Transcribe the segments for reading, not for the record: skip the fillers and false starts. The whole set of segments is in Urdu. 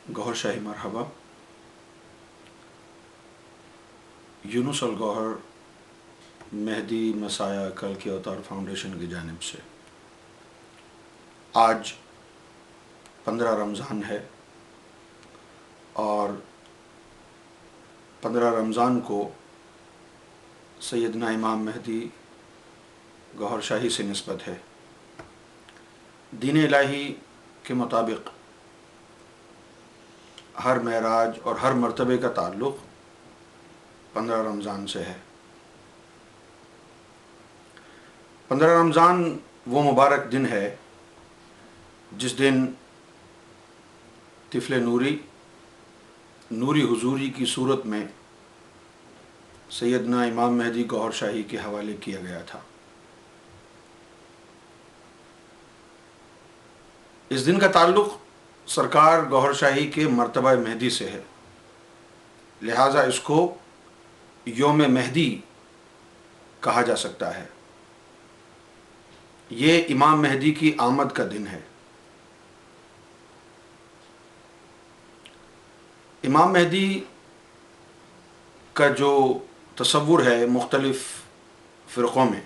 گوہر شاہی مرحبا. یونس الگوہر مہدی مسایہ کل کی اوتار فاؤنڈیشن کی جانب سے آج 15 رمضان ہے اور 15 رمضان کو سیدنا امام مہدی گوہر شاہی سے نسبت ہے. دین الہی کے مطابق ہر معراج اور ہر مرتبے کا تعلق 15 رمضان سے ہے. 15 رمضان وہ مبارک دن ہے جس دن طفل نوری حضوری کی صورت میں سیدنا امام مہدی گوہر شاہی کے حوالے کیا گیا تھا. اس دن کا تعلق سرکار گوہر شاہی کے مرتبہ مہدی سے ہے، لہٰذا اس کو یوم مہدی کہا جا سکتا ہے. یہ امام مہدی کی آمد کا دن ہے. امام مہدی کا جو تصور ہے مختلف فرقوں میں،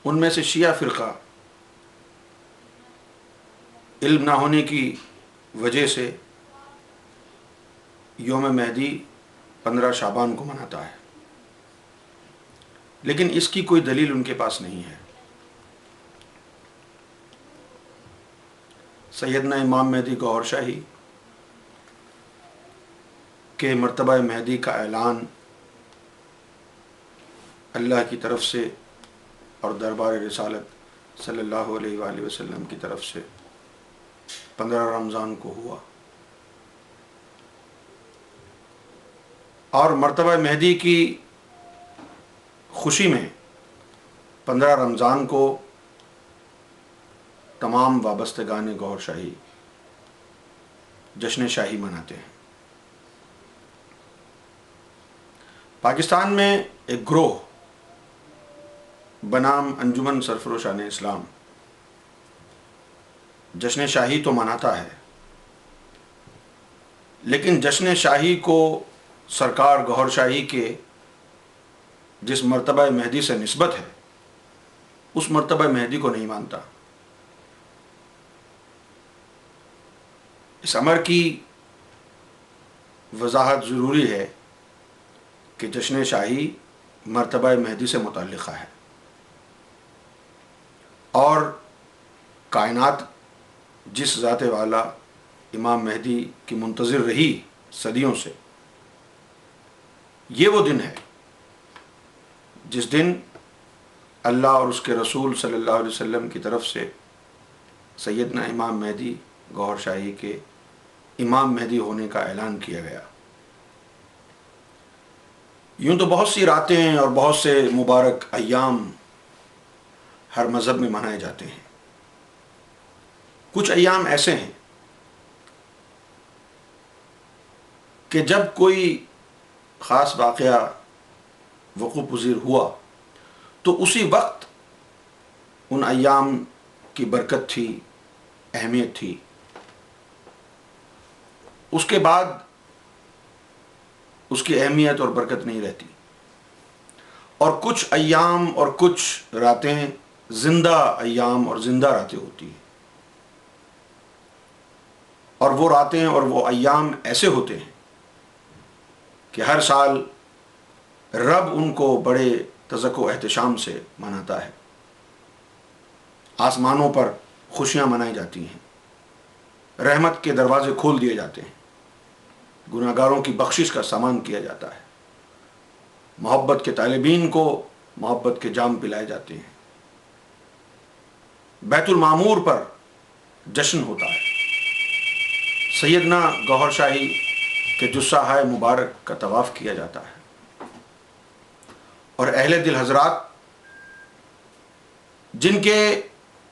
ان میں سے شیعہ فرقہ علم نہ ہونے کی وجہ سے یوم مہدی 15 شعبان کو مناتا ہے، لیکن اس کی کوئی دلیل ان کے پاس نہیں ہے. سیدنا امام مہدی گوہر شاہی کے مرتبہ مہدی کا اعلان اللہ کی طرف سے اور دربار رسالت صلی اللہ علیہ وآلہ وسلم کی طرف سے 15 رمضان کو ہوا، اور مرتبہ مہدی کی خوشی میں 15 رمضان کو تمام وابستگان گوہر شاہی جشن شاہی مناتے ہیں. پاکستان میں ایک گروہ بنام انجمن سرفروشان اسلام جشن شاہی تو مناتا ہے، لیکن جشن شاہی کو سرکار گوہر شاہی کے جس مرتبہ مہدی سے نسبت ہے اس مرتبہ مہدی کو نہیں مانتا. اس امر کی وضاحت ضروری ہے کہ جشن شاہی مرتبہ مہدی سے متعلقہ ہے، اور کائنات جس ذات والا امام مہدی کی منتظر رہی صدیوں سے، یہ وہ دن ہے جس دن اللہ اور اس کے رسول صلی اللہ علیہ وسلم کی طرف سے سیدنا امام مہدی گوہر شاہی کے امام مہدی ہونے کا اعلان کیا گیا. یوں تو بہت سی راتیں اور بہت سے مبارک ایام ہر مذہب میں منائے جاتے ہیں. کچھ ایام ایسے ہیں کہ جب کوئی خاص واقعہ وقوع پذیر ہوا تو اسی وقت ان ایام کی برکت تھی، اہمیت تھی. اس کے بعد اس کی اہمیت اور برکت نہیں رہتی. اور کچھ ایام اور کچھ راتیں زندہ ایام اور زندہ راتیں ہوتی ہیں، اور وہ راتیں اور وہ ایام ایسے ہوتے ہیں کہ ہر سال رب ان کو بڑے تذک و احتشام سے مناتا ہے. آسمانوں پر خوشیاں منائی جاتی ہیں، رحمت کے دروازے کھول دیے جاتے ہیں، گناہگاروں کی بخشش کا سامان کیا جاتا ہے، محبت کے طالبین کو محبت کے جام پلائے جاتے ہیں، بیت المعمور پر جشن ہوتا ہے، سیدنا گوہر شاہی کے جثہ مبارک کا طواف کیا جاتا ہے، اور اہل دل حضرات جن کے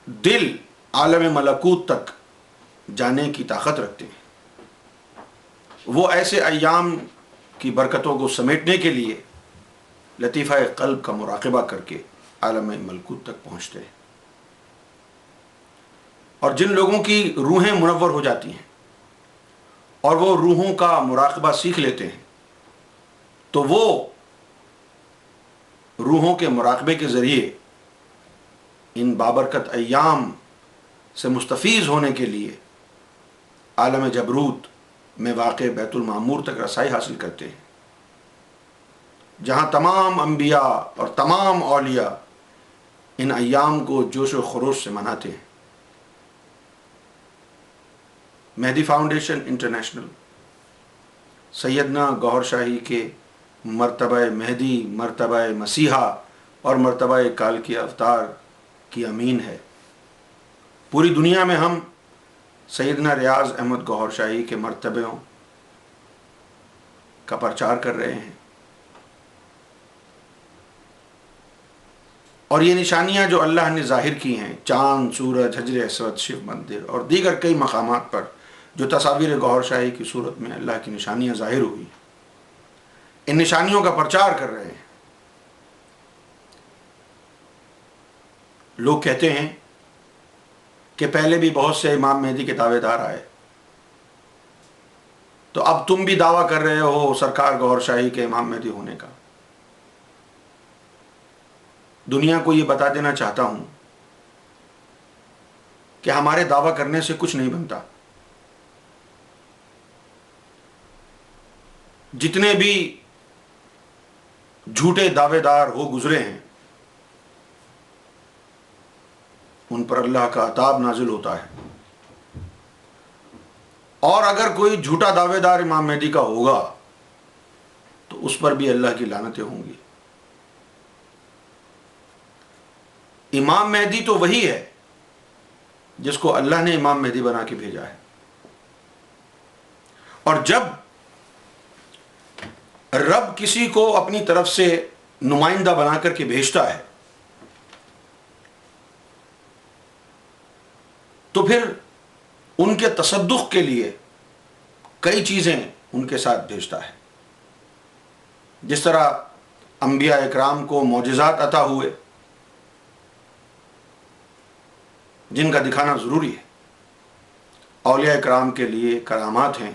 دل عالم ملکوت تک جانے کی طاقت رکھتے ہیں، وہ ایسے ایام کی برکتوں کو سمیٹنے کے لیے لطیفہ قلب کا مراقبہ کر کے عالم ملکوت تک پہنچتے ہیں. اور جن لوگوں کی روحیں منور ہو جاتی ہیں اور وہ روحوں کا مراقبہ سیکھ لیتے ہیں تو وہ روحوں کے مراقبے کے ذریعے ان بابرکت ایام سے مستفیض ہونے کے لیے عالم جبروت میں واقع بیت المعمور تک رسائی حاصل کرتے ہیں، جہاں تمام انبیاء اور تمام اولیاء ان ایام کو جوش و خروش سے مناتے ہیں۔ مہدی فاؤنڈیشن انٹرنیشنل سیدنا گوہر شاہی کے مرتبہ مہدی، مرتبہ مسیحا اور مرتبہ کال کی اوتار کی امین ہے۔ پوری دنیا میں ہم سیدنا ریاض احمد گوہر شاہی کے مرتبوں کا پرچار کر رہے ہیں، اور یہ نشانیاں جو اللہ نے ظاہر کی ہیں، چاند، سورج، حجر اسود، شیو مندر اور دیگر کئی مقامات پر جو تصاویر گوہر شاہی کی صورت میں اللہ کی نشانیاں ظاہر ہوئی، ان نشانیوں کا پرچار کر رہے ہیں۔ لوگ کہتے ہیں کہ پہلے بھی بہت سے امام مہدی کے دعوے دار آئے، تو اب تم بھی دعویٰ کر رہے ہو سرکار گوہر شاہی کے امام مہدی ہونے کا۔ دنیا کو یہ بتا دینا چاہتا ہوں کہ ہمارے دعویٰ کرنے سے کچھ نہیں بنتا۔ جتنے بھی جھوٹے دعوے دار ہو گزرے ہیں ان پر اللہ کا عذاب نازل ہوتا ہے، اور اگر کوئی جھوٹا دعوے دار امام مہدی کا ہوگا تو اس پر بھی اللہ کی لعنتیں ہوں گی۔ امام مہدی تو وہی ہے جس کو اللہ نے امام مہدی بنا کے بھیجا ہے، اور جب رب کسی کو اپنی طرف سے نمائندہ بنا کر کے بھیجتا ہے تو پھر ان کے تصدق کے لیے کئی چیزیں ان کے ساتھ بھیجتا ہے۔ جس طرح انبیاء اکرام کو معجزات عطا ہوئے جن کا دکھانا ضروری ہے، اولیاء اکرام کے لیے کرامات ہیں،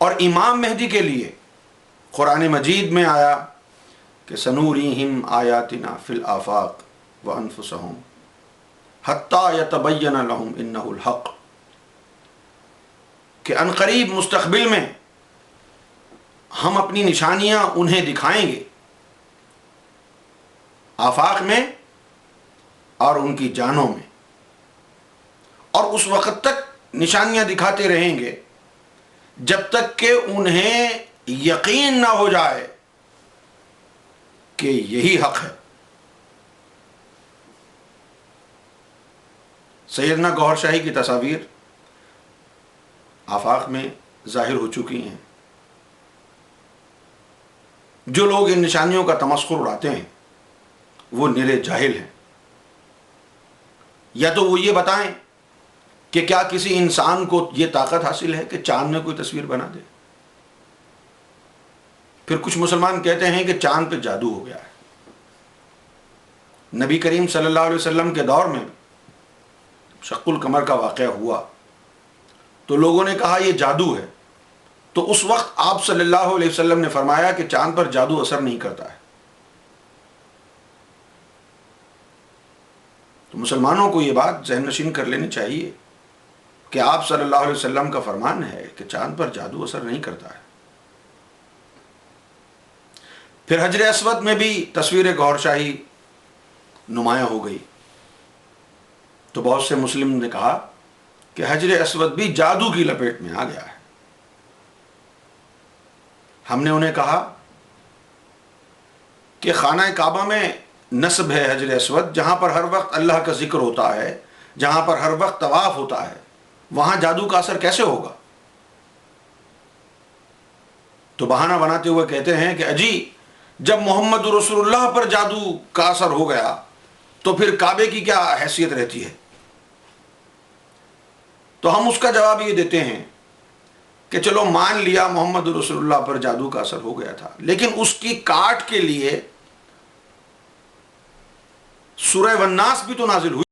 اور امام مہدی کے لیے قرآن مجید میں آیا کہ سنوریہم آیاتنا فی الآفاق وانفسہم حتی یتبین لہم انہ الحق، کہ عنقریب مستقبل میں ہم اپنی نشانیاں انہیں دکھائیں گے آفاق میں اور ان کی جانوں میں، اور اس وقت تک نشانیاں دکھاتے رہیں گے جب تک کہ انہیں یقین نہ ہو جائے کہ یہی حق ہے۔ سیدنا گوہر شاہی کی تصاویر آفاق میں ظاہر ہو چکی ہیں۔ جو لوگ ان نشانیوں کا تمسخر اڑاتے ہیں وہ نرے جاہل ہیں۔ یا تو وہ یہ بتائیں کہ کیا کسی انسان کو یہ طاقت حاصل ہے کہ چاند میں کوئی تصویر بنا دے؟ پھر کچھ مسلمان کہتے ہیں کہ چاند پہ جادو ہو گیا ہے۔ نبی کریم صلی اللہ علیہ وسلم کے دور میں شق القمر کا واقعہ ہوا تو لوگوں نے کہا یہ جادو ہے، تو اس وقت آپ صلی اللہ علیہ وسلم نے فرمایا کہ چاند پر جادو اثر نہیں کرتا ہے۔ تو مسلمانوں کو یہ بات ذہن نشین کر لینی چاہیے کہ آپ صلی اللہ علیہ وسلم کا فرمان ہے کہ چاند پر جادو اثر نہیں کرتا ہے۔ پھر حجر اسود میں بھی تصویر گوہر شاہی نمایاں ہو گئی تو بہت سے مسلم نے کہا کہ حجر اسود بھی جادو کی لپیٹ میں آ گیا ہے۔ ہم نے انہیں کہا کہ خانہ کعبہ میں نصب ہے حجر اسود، جہاں پر ہر وقت اللہ کا ذکر ہوتا ہے، جہاں پر ہر وقت طواف ہوتا ہے، وہاں جادو کا اثر کیسے ہوگا؟ تو بہانہ بناتے ہوئے کہتے ہیں کہ اجی جب محمد رسول اللہ پر جادو کا اثر ہو گیا تو پھر کعبے کی کیا حیثیت رہتی ہے؟ تو ہم اس کا جواب یہ دیتے ہیں کہ چلو مان لیا محمد رسول اللہ پر جادو کا اثر ہو گیا تھا، لیکن اس کی کاٹ کے لیے سورہ والناس بھی تو نازل ہوئی۔